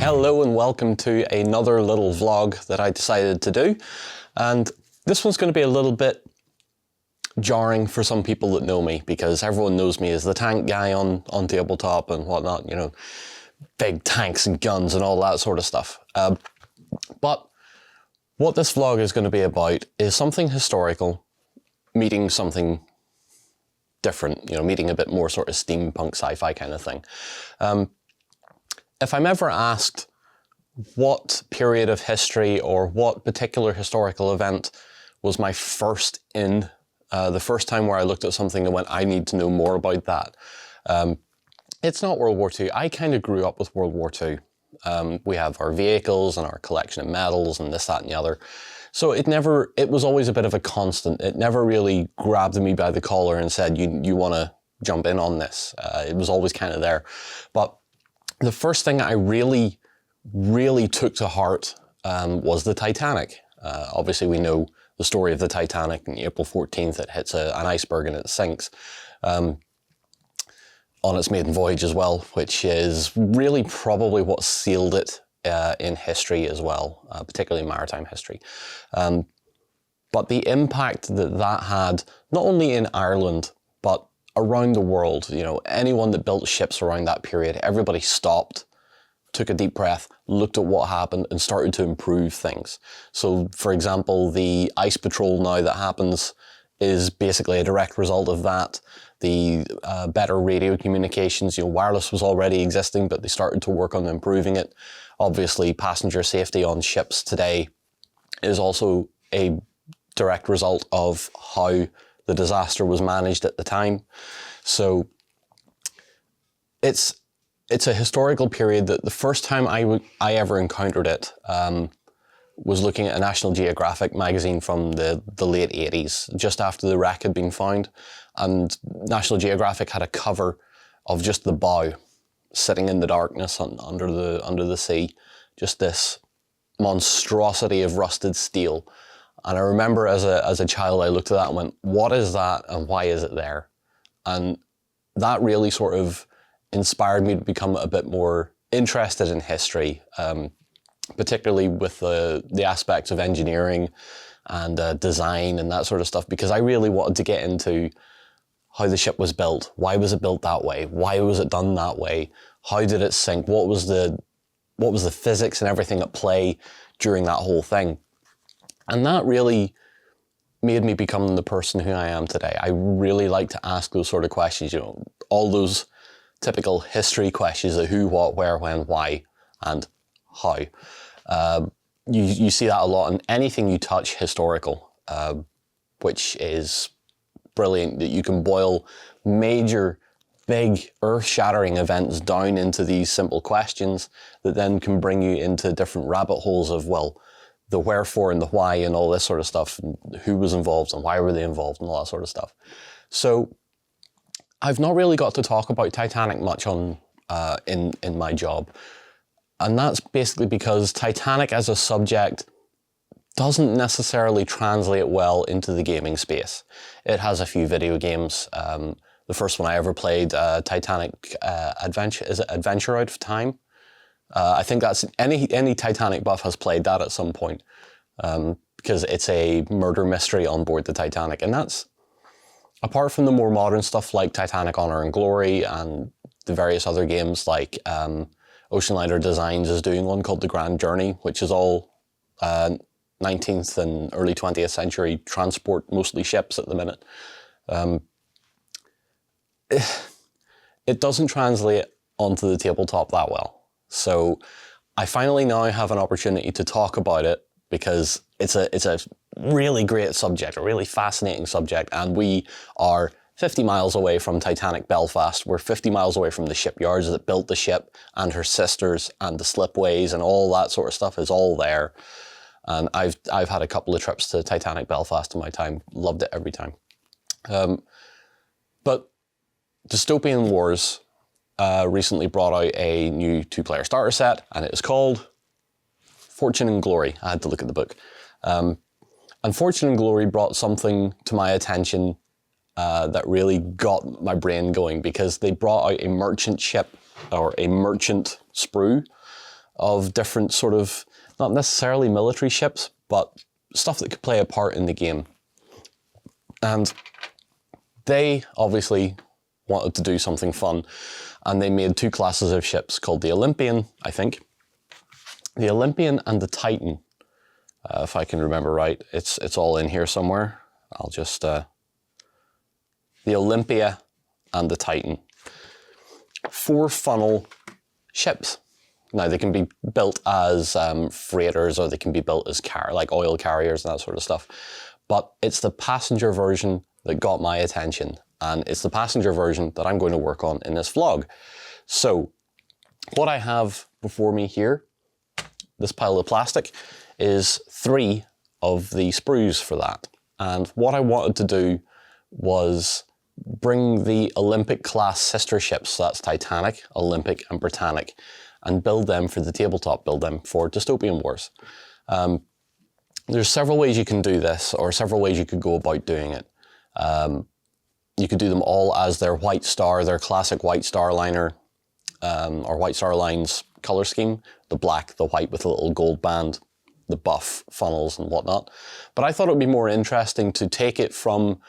Hello and welcome to another little vlog that I decided to do, and this one's going to be a little bit jarring for some people that know me, because everyone knows me as the tank guy on Tabletop and whatnot, you know, big tanks and guns and all that sort of stuff. But what this vlog is going to be about is something historical meeting something different, you know, meeting a bit more sort of steampunk sci-fi kind of thing. If I'm ever asked what period of history or what particular historical event was my first in, the first time where I looked at something and went, I need to know more about that, it's not World War II. I kind of grew up with World War II. We have our vehicles and our collection of medals and this, that and the other. So it was always a bit of a constant. It never really grabbed me by the collar and said, you want to jump in on this. It was always kind of there. But the first thing I really took to heart was the Titanic. Obviously we know the story of the Titanic. On April 14th it hits an iceberg and it sinks on its maiden voyage as well, which is really probably what sealed it in history as well, particularly maritime history. But the impact that had, not only in Ireland, but around the world, you know, anyone that built ships around that period, everybody stopped, took a deep breath, looked at what happened and started to improve things. So, for example, the ice patrol now that happens is basically a direct result of that. The better radio communications, you know, wireless was already existing, but they started to work on improving it. Obviously, passenger safety on ships today is also a direct result of how the disaster was managed at the time. So it's a historical period that the first time I ever encountered it was looking at a National Geographic magazine from the late 80s, just after the wreck had been found. And National Geographic had a cover of just the bow sitting in the darkness under the sea, just this monstrosity of rusted steel. And I remember as a child I looked at that and went, what is that and why is it there? And that really sort of inspired me to become a bit more interested in history, particularly with the aspects of engineering and design and that sort of stuff, because I really wanted to get into how the ship was built. Why was it built that way? Why was it done that way? How did it sink? What was the physics and everything at play during that whole thing? And that really made me become the person who I am today. I really like to ask those sort of questions, you know, all those typical history questions of who, what, where, when, why, and how. You see that a lot in anything you touch historical, which is brilliant, that you can boil major, big, earth-shattering events down into these simple questions that then can bring you into different rabbit holes of, well, the wherefore and the why and all this sort of stuff, and who was involved and why were they involved and all that sort of stuff. So I've not really got to talk about Titanic much on in my job. And that's basically because Titanic as a subject doesn't necessarily translate well into the gaming space. It has a few video games. The first one I ever played, Titanic Adventure, is it Adventure Out of Time? I think that's any Titanic buff has played that at some point, because it's a murder mystery on board the Titanic. And that's, apart from the more modern stuff like Titanic Honor and Glory and the various other games like Oceanliner Designs is doing one called The Grand Journey, which is all 19th and early 20th century transport, mostly ships at the minute. It doesn't translate onto the tabletop that well. So I finally now have an opportunity to talk about it, because it's a really great subject, a really fascinating subject, and we are 50 miles away from Titanic Belfast. We're 50 miles away from the shipyards that built the ship, and her sisters, and the slipways and all that sort of stuff is all there. And I've had a couple of trips to Titanic Belfast in my time, loved it every time. But Dystopian Wars recently brought out a new 2-player starter set, and it is called Fortune and Glory. I had to look at the book. And Fortune and Glory brought something to my attention that really got my brain going, because they brought out a merchant ship, or a merchant sprue, of different sort of, not necessarily military ships, but stuff that could play a part in the game. And they obviously wanted to do something fun, and they made two classes of ships called the Olympian, I think. The Olympian and the Titan, if I can remember right. It's all in here somewhere. I'll just... the Olympia and the Titan. 4 funnel ships. Now, they can be built as freighters, or they can be built as like oil carriers and that sort of stuff. But it's the passenger version that got my attention, and it's the passenger version that I'm going to work on in this vlog. So, what I have before me here, this pile of plastic, is 3 of the sprues for that. And what I wanted to do was bring the Olympic class sister ships, so that's Titanic, Olympic and Britannic, and build them for the tabletop, build them for Dystopian Wars. There's several ways you can do this, or several ways you could go about doing it. You could do them all as their White Star, their classic White Star liner, or White Star lines color scheme, the black, the white with a little gold band, the buff funnels and whatnot. But I thought it would be more interesting to take it from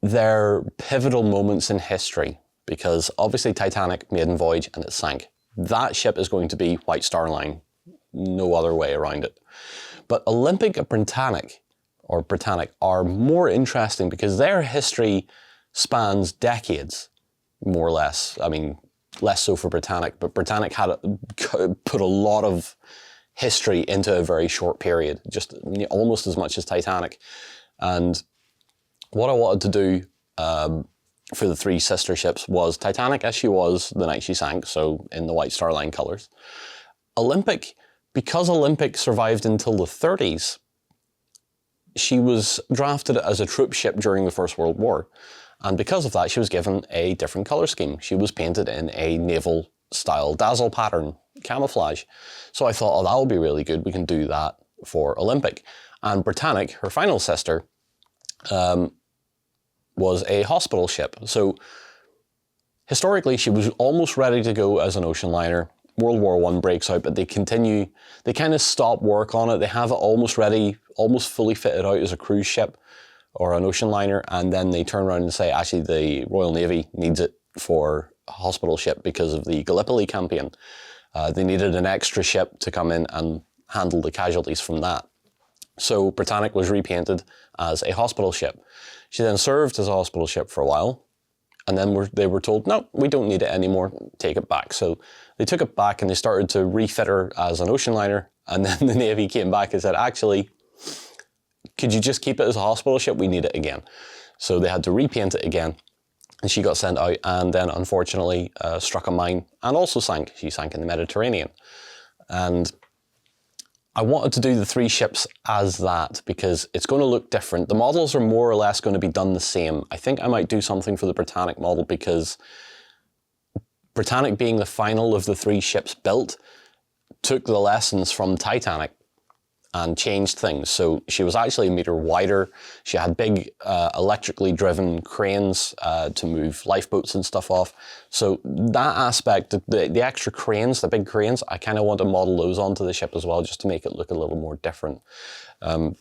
their pivotal moments in history, because obviously Titanic, maiden voyage, and it sank. That ship is going to be White Star Line, no other way around it. But Olympic and Britannic, are more interesting because their history spans decades, more or less. I mean, less so for Britannic, but Britannic had put a lot of history into a very short period, just almost as much as Titanic. And what I wanted to do for the 3 sister ships was Titanic as she was the night she sank, so in the White Star Line colours. Olympic, because Olympic survived until the 30s, she was drafted as a troop ship during the First World War. And because of that, she was given a different colour scheme. She was painted in a naval style dazzle pattern, camouflage. So I thought, oh, that will be really good. We can do that for Olympic. And Britannic, her final sister, was a hospital ship. So historically, she was almost ready to go as an ocean liner. World War I breaks out, but they kind of stop work on it. They have it almost ready, almost fully fitted out as a cruise ship or an ocean liner, and then they turn around and say, actually, the Royal Navy needs it for a hospital ship because of the Gallipoli campaign. They needed an extra ship to come in and handle the casualties from that. So Britannic was repainted as a hospital ship. She then served as a hospital ship for a while, and then they were told, no, we don't need it anymore, take it back. So they took it back and they started to refit her as an ocean liner, and then the Navy came back and said, actually, could you just keep it as a hospital ship? We need it again. So they had to repaint it again, and she got sent out, and then unfortunately struck a mine and also sank. She sank in the Mediterranean. And I wanted to do the 3 ships as that because it's going to look different. The models are more or less going to be done the same. I think I might do something for the Britannic model because Britannic, being the final of the 3 ships built, took the lessons from Titanic and changed things. So she was actually a meter wider. She had big electrically driven cranes to move lifeboats and stuff off. So that aspect, the extra cranes, the big cranes, I kind of want to model those onto the ship as well, just to make it look a little more different. I'd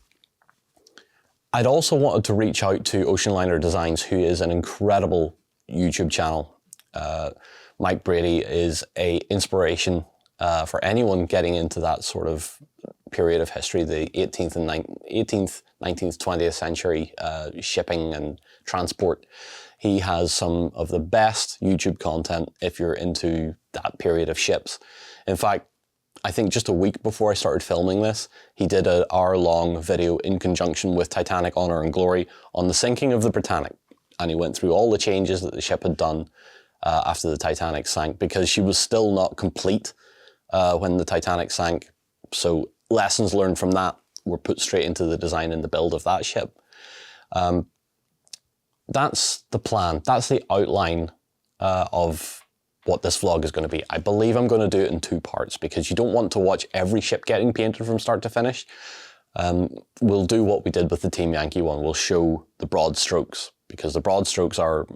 also wanted to reach out to Oceanliner Designs, who is an incredible YouTube channel. Mike Brady is an inspiration for anyone getting into that sort of period of history, the 18th, 19th, 20th century shipping and transport. He has some of the best YouTube content if you're into that period of ships. In fact, I think just a week before I started filming this, he did an hour-long video in conjunction with Titanic, Honour and Glory on the sinking of the Britannic. And he went through all the changes that the ship had done after the Titanic sank, because she was still not complete when the Titanic sank. So lessons learned from that were put straight into the design and the build of that ship. That's the plan. That's the outline of what this vlog is going to be. I believe I'm going to do it in 2 parts because you don't want to watch every ship getting painted from start to finish. We'll do what we did with the Team Yankee one. We'll show the broad strokes because the broad strokes are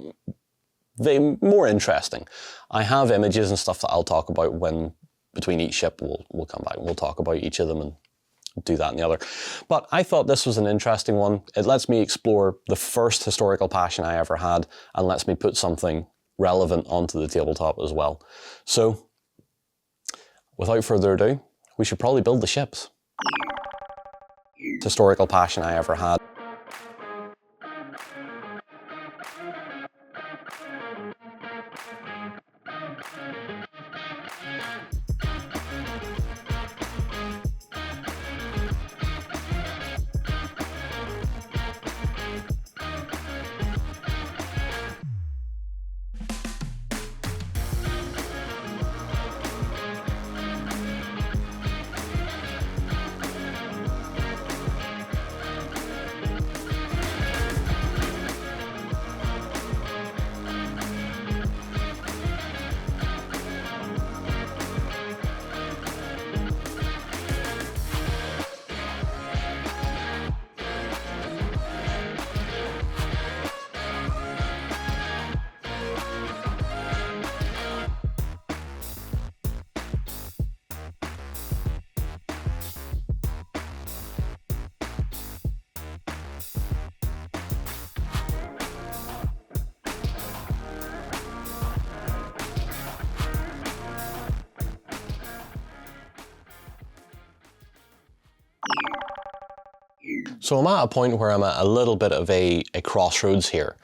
more interesting. I have images and stuff that I'll talk about when between each ship, we'll come back and we'll talk about each of them and do that and the other. But I thought this was an interesting one. It lets me explore the first historical passion I ever had and lets me put something relevant onto the tabletop as well. So without further ado, we should probably build the ships. Historical passion I ever had. So I'm at a point where I'm at a little bit of a crossroads here.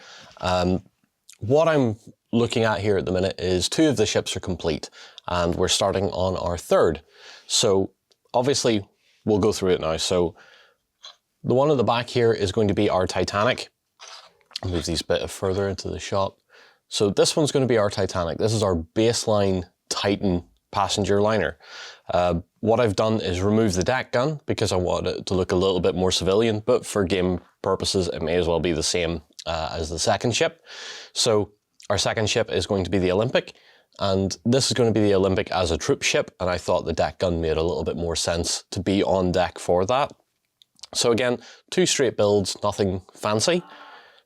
What I'm looking at here at the minute is 2 of the ships are complete and we're starting on our 3rd. So obviously we'll go through it now. So the one at the back here is going to be our Titanic. I'll move these a bit further into the shot. So this one's going to be our Titanic. This is our baseline Titan passenger liner. What I've done is remove the deck gun because I want it to look a little bit more civilian, but for game purposes it may as well be the same as the second ship. So our second ship is going to be the Olympic, and this is going to be the Olympic as a troop ship, and I thought the deck gun made a little bit more sense to be on deck for that. So again, 2 straight builds, nothing fancy.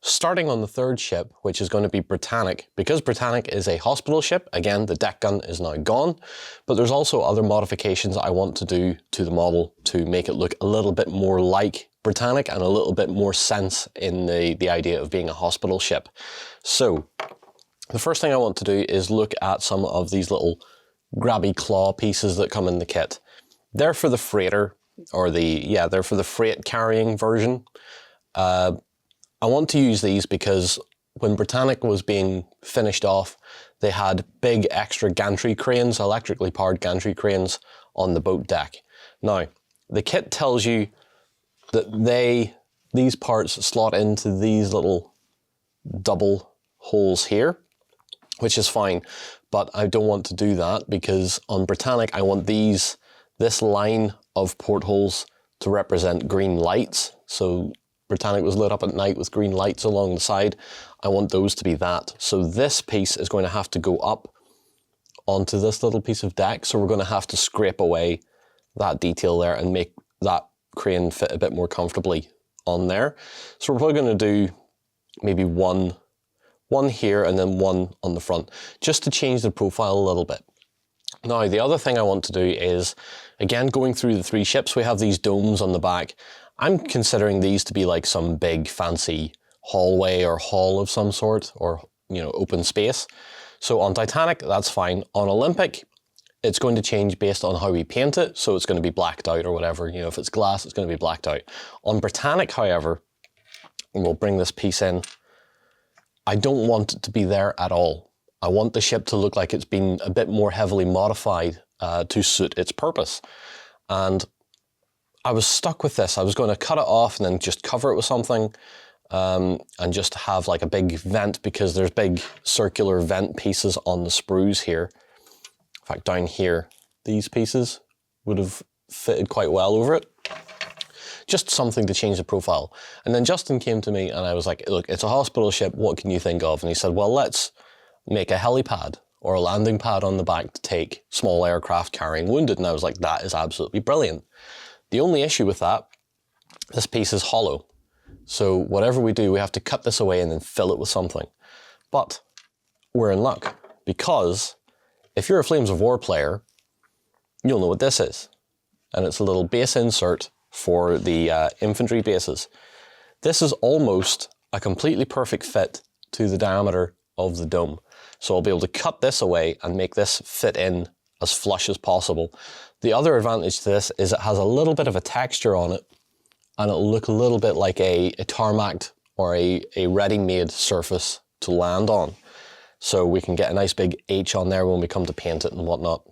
Starting on the 3rd ship, which is going to be Britannic. Because Britannic is a hospital ship, again, the deck gun is now gone, but there's also other modifications I want to do to the model to make it look a little bit more like Britannic and a little bit more sense in the idea of being a hospital ship. So the first thing I want to do is look at some of these little grabby claw pieces that come in the kit. They're for the freighter, or they're for the freight carrying version. I want to use these because when Britannic was being finished off, they had big extra gantry cranes, electrically powered gantry cranes on the boat deck. Now, the kit tells you that these parts slot into these little double holes here, which is fine, but I don't want to do that because on Britannic I want this line of portholes to represent green lights. So Britannic was lit up at night with green lights along the side. I want those to be that. So this piece is going to have to go up onto this little piece of deck. So we're going to have to scrape away that detail there and make that crane fit a bit more comfortably on there. So we're probably going to do maybe one here and then one on the front, just to change the profile a little bit. Now, the other thing I want to do is, again, going through the 3 ships, we have these domes on the back. I'm considering these to be like some big fancy hallway or hall of some sort, or, you know, open space. So on Titanic, that's fine. On Olympic, it's going to change based on how we paint it. So it's going to be blacked out or whatever. You know, if it's glass, it's going to be blacked out. On Britannic, however, and we'll bring this piece in, I don't want it to be there at all. I want the ship to look like it's been a bit more heavily modified to suit its purpose. And I was stuck with this. I was going to cut it off and then just cover it with something and just have like a big vent, because there's big circular vent pieces on the sprues here. In fact, down here, these pieces would have fitted quite well over it. Just something to change the profile. And then Justin came to me and I was like, look, it's a hospital ship. What can you think of? And he said, well, let's make a helipad or a landing pad on the back to take small aircraft carrying wounded. And I was like, that is absolutely brilliant. The only issue with that, this piece is hollow. So whatever we do, we have to cut this away and then fill it with something. But we're in luck, because if you're a Flames of War player, you'll know what this is. And it's a little base insert for the infantry bases. This is almost a completely perfect fit to the diameter of the dome. So I'll be able to cut this away and make this fit in as flush as possible. The other advantage to this is it has a little bit of a texture on it, and it'll look a little bit like a tarmac or a ready-made surface to land on. So we can get a nice big H on there when we come to paint it and whatnot.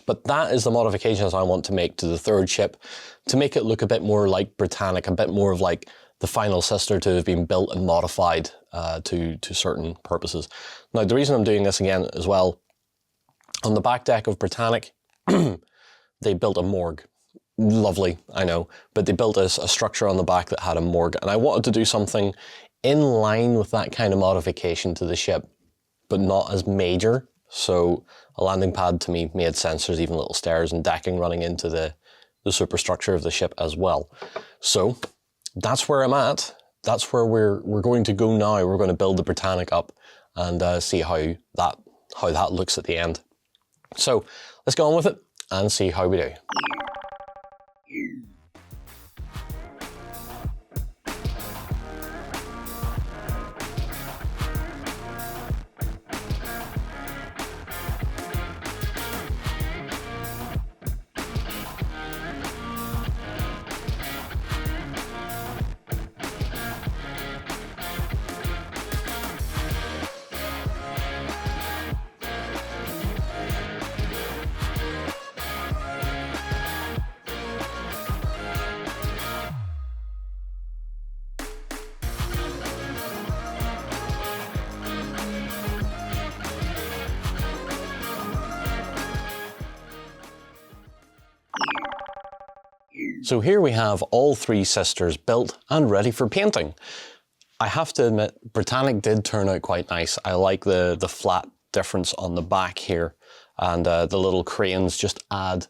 But that is the modifications I want to make to the third ship to make it look a bit more like Britannic, a bit more of like the final sister to have been built and modified to certain purposes. Now, the reason I'm doing this again as well, on the back deck of Britannic, they built a morgue. Lovely, I know, but they built a structure on the back that had a morgue, and I wanted to do something in line with that kind of modification to the ship, but not as major. So a landing pad to me made sense. There's even little stairs and decking running into the superstructure of the ship as well. So that's where I'm at. That's where we're going to go now. We're going to build the Britannic up and see how that looks at the end. So let's go on with it and see how we do. So here we have all three sisters built and ready for painting. I have to admit, Britannic did turn out quite nice. I like the flat difference on the back here, and the little cranes just add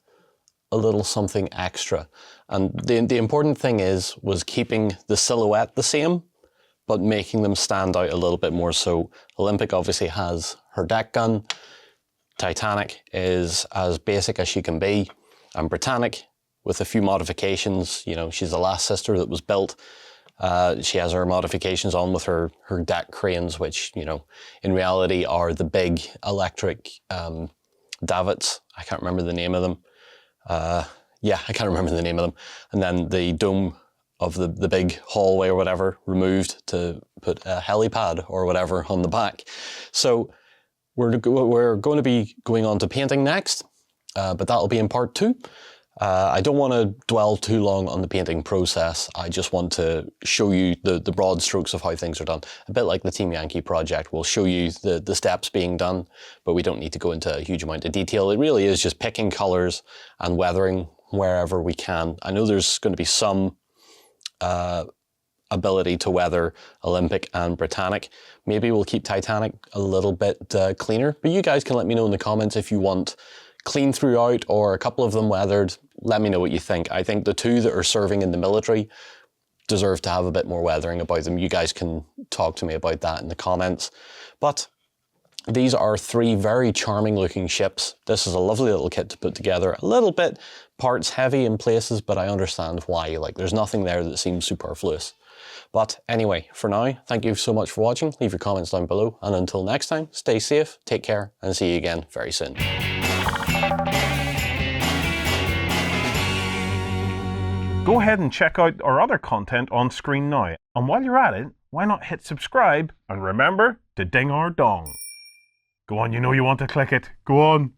a little something extra. And the important thing was keeping the silhouette the same, but making them stand out a little bit more. So Olympic obviously has her deck gun, Titanic is as basic as she can be, and Britannic, with a few modifications, you know, she's the last sister that was built. She has her modifications on with her deck cranes, which, you know, in reality are the big electric davits. I can't remember the name of them. Yeah, I can't remember the name of them. And then the dome of the big hallway or whatever removed to put a helipad or whatever on the back. So we're going to be going on to painting next, but that'll be in part 2. I don't want to dwell too long on the painting process. I just want to show you the broad strokes of how things are done. A bit like the Team Yankee project. We'll show you the steps being done, but we don't need to go into a huge amount of detail. It really is just picking colours and weathering wherever we can. I know there's going to be some ability to weather Olympic and Britannic. Maybe we'll keep Titanic a little bit cleaner, but you guys can let me know in the comments if you want clean throughout or a couple of them weathered. Let me know what you think. I think the two that are serving in the military deserve to have a bit more weathering about them. You guys can talk to me about that in the comments. But these are 3 very charming looking ships. This is a lovely little kit to put together. A little bit parts heavy in places, but I understand why. Like, there's nothing there that seems superfluous. But anyway, for now, thank you so much for watching. Leave your comments down below. And until next time, stay safe, take care, and see you again very soon. Go ahead and check out our other content on screen now. And while you're at it, why not hit subscribe and remember to ding our dong. Go on, you know you want to click it. Go on.